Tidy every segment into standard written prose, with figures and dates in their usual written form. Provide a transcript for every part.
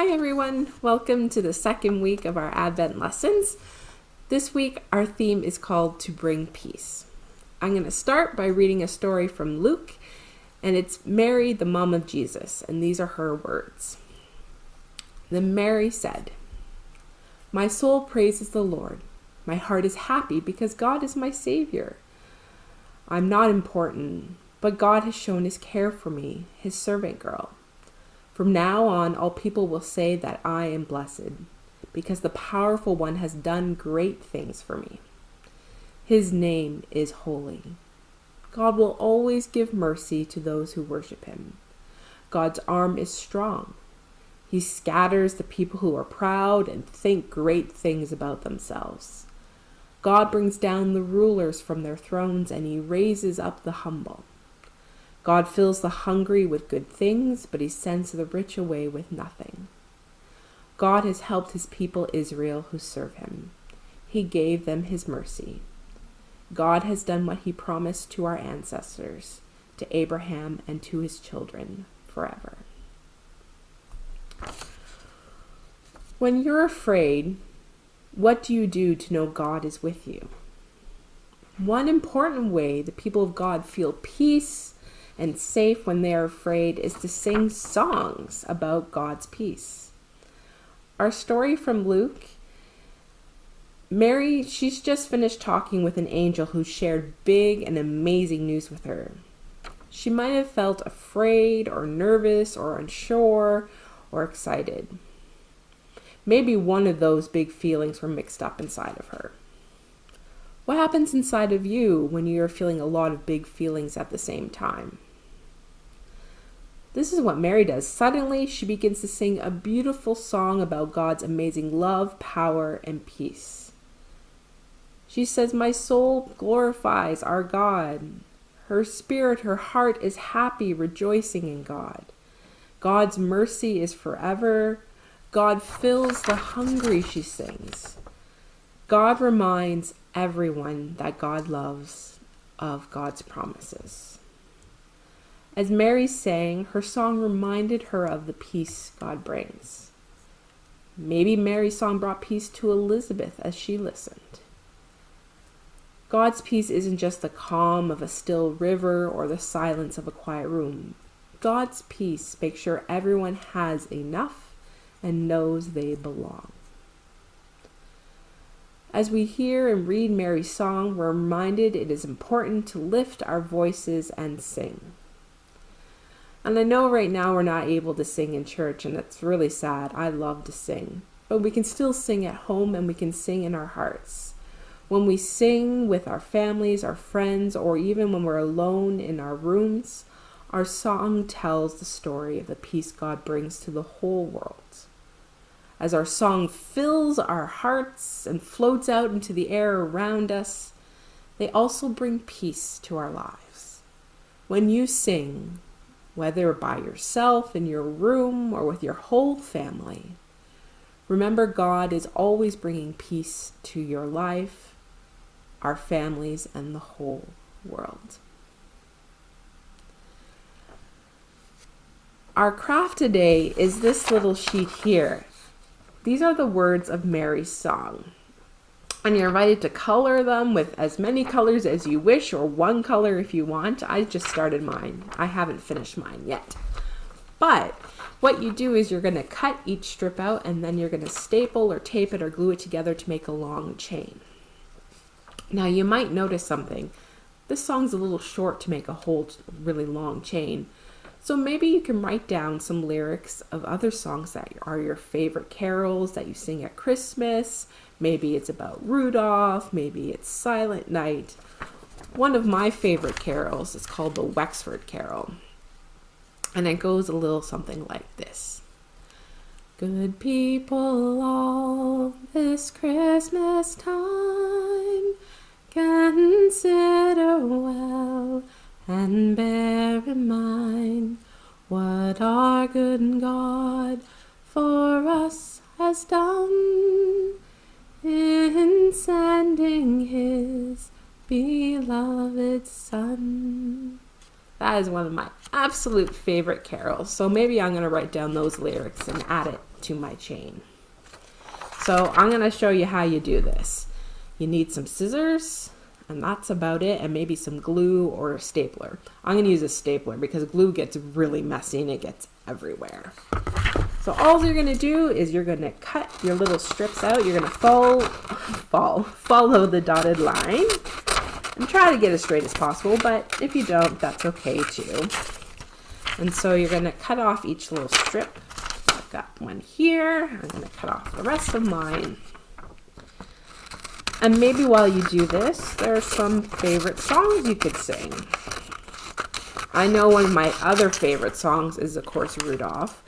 Hi everyone, welcome to the second week of our Advent lessons. This week our theme is called To Bring Peace. I'm going to start by reading a story from Luke, and it's Mary, the mom of Jesus, and these are her words. Then Mary said, "My soul praises the Lord. My heart is happy because God is my Savior. I'm not important, but God has shown his care for me, his servant girl. From now on, all people will say that I am blessed, because the powerful one has done great things for me. His name is holy. God will always give mercy to those who worship him. God's arm is strong. He scatters the people who are proud and think great things about themselves. God brings down the rulers from their thrones, and he raises up the humble. God fills the hungry with good things, but he sends the rich away with nothing. God has helped his people Israel who serve him. He gave them his mercy. God has done what he promised to our ancestors, to Abraham and to his children forever." When you're afraid, what do you do to know God is with you? One important way the people of God feel peace and safe when they are afraid is to sing songs about God's peace. Our story from Luke, Mary, she's just finished talking with an angel who shared big and amazing news with her. She might have felt afraid or nervous or unsure or excited. Maybe one of those big feelings were mixed up inside of her. What happens inside of you when you're feeling a lot of big feelings at the same time? This is what Mary does. Suddenly, she begins to sing a beautiful song about God's amazing love, power, and peace. She says, "My soul glorifies our God. Her spirit, her heart is happy, rejoicing in God. God's mercy is forever. God fills the hungry," she sings. God reminds everyone that God loves of God's promises. As Mary sang, her song reminded her of the peace God brings. Maybe Mary's song brought peace to Elizabeth as she listened. God's peace isn't just the calm of a still river or the silence of a quiet room. God's peace makes sure everyone has enough and knows they belong. As we hear and read Mary's song, we're reminded it is important to lift our voices and sing. And I know right now we're not able to sing in church, and it's really sad. I love to sing. But we can still sing at home, and we can sing in our hearts. When we sing with our families, our friends, or even when we're alone in our rooms, our song tells the story of the peace God brings to the whole world. As our song fills our hearts and floats out into the air around us, they also bring peace to our lives. When you sing, whether by yourself in your room or with your whole family, remember God is always bringing peace to your life, our families, and the whole world. Our craft today is this little sheet here. These are the words of Mary's song. And you're invited to color them with as many colors as you wish, or one color if you want. I just started mine. I haven't finished mine yet. But what you do is you're going to cut each strip out, and then you're going to staple or tape it or glue it together to make a long chain. Now you might notice something. This song's a little short to make a whole really long chain. So maybe you can write down some lyrics of other songs that are your favorite carols that you sing at Christmas. Maybe it's about Rudolph. Maybe it's Silent Night. One of my favorite carols is called the Wexford Carol. And it goes a little something like this. Good people all this Christmas time, consider well and bear in mind what our good God for us has done in sending his beloved Son. That is one of my absolute favorite carols. So maybe I'm going to write down those lyrics and add it to my chain. So I'm going to show you how you do this. You need some scissors, and that's about it, and maybe some glue or a stapler. I'm going to use a stapler because glue gets really messy and it gets everywhere. So all you're going to do is you're going to cut your little strips out. You're going to follow the dotted line and try to get as straight as possible, but if you don't, that's okay too. And so you're going to cut off each little strip. I've got one here. I'm going to cut off the rest of mine. And maybe while you do this, there are some favorite songs you could sing. I know one of my other favorite songs is, of course, Rudolph.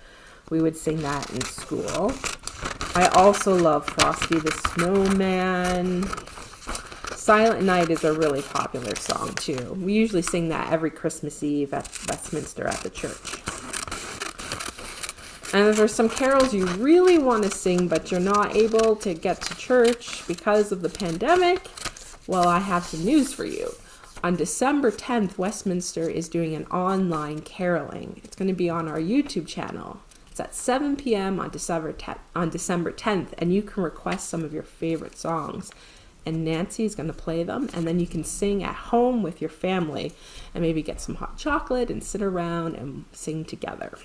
We would sing that in school. I also love Frosty the Snowman. Silent Night is a really popular song, too. We usually sing that every Christmas Eve at Westminster at the church. And if there's some carols you really want to sing, but you're not able to get to church because of the pandemic, well, I have some news for you. On December 10th, Westminster is doing an online caroling. It's going to be on our YouTube channel. It's at 7 p.m. on December 10th, and you can request some of your favorite songs. And Nancy's going to play them, and then you can sing at home with your family and maybe get some hot chocolate and sit around and sing together.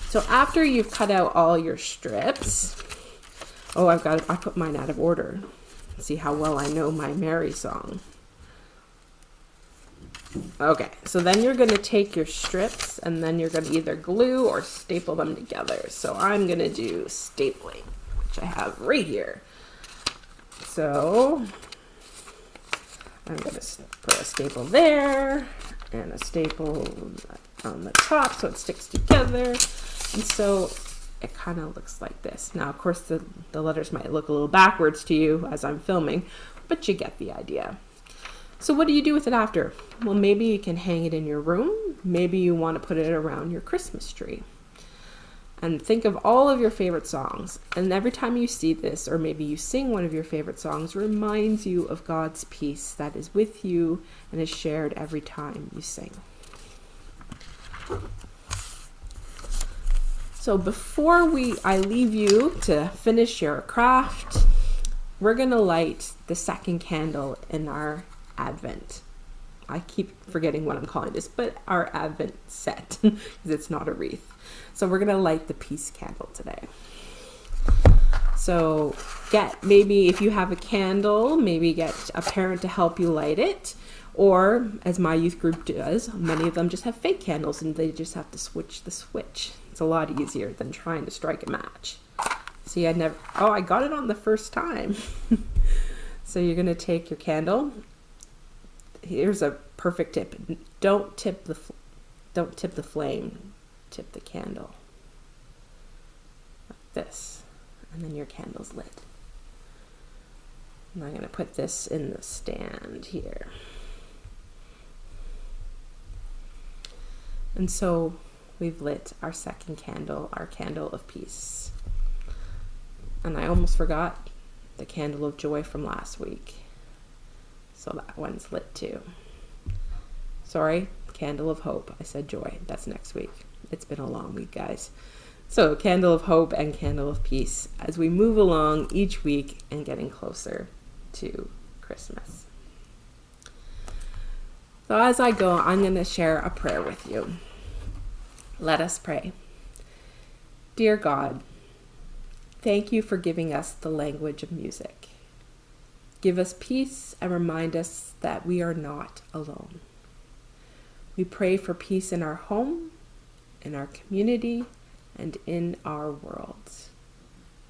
So after you've cut out all your strips, I put mine out of order. See how well I know my Mary song. Okay, so then you're going to take your strips and then you're going to either glue or staple them together. So I'm going to do stapling, which I have right here. So I'm going to put a staple there and a staple on the top so it sticks together. And so it kind of looks like this. Now, of course, the letters might look a little backwards to you as I'm filming, but you get the idea. So what do you do with it after? Well, maybe you can hang it in your room. Maybe you want to put it around your Christmas tree. And think of all of your favorite songs. And every time you see this, or maybe you sing one of your favorite songs, reminds you of God's peace that is with you and is shared every time you sing. So before I leave you to finish your craft, we're going to light the second candle in our Advent. I keep forgetting what I'm calling this, but our Advent set, because it's not a wreath. So we're going to light the peace candle today. So maybe if you have a candle, maybe get a parent to help you light it. Or, as my youth group does, many of them just have fake candles and they just have to switch the switch. It's a lot easier than trying to strike a match. See, I got it on the first time. So you're going to take your candle. Here's a perfect tip. Don't tip the flame. Tip the candle. Like this. And then your candle's lit. And I'm going to put this in the stand here. And so we've lit our second candle, our candle of peace. And I almost forgot the candle of joy from last week. So that one's lit too. Sorry, candle of hope. I said joy. That's next week. It's been a long week, guys. So candle of hope and candle of peace as we move along each week and getting closer to Christmas. So as I go, I'm going to share a prayer with you. Let us pray. Dear God, thank you for giving us the language of music. Give us peace and remind us that we are not alone. We pray for peace in our home, in our community, and in our world.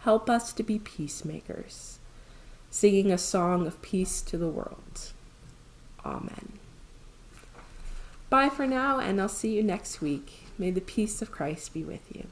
Help us to be peacemakers, singing a song of peace to the world. Amen. Bye for now, and I'll see you next week. May the peace of Christ be with you.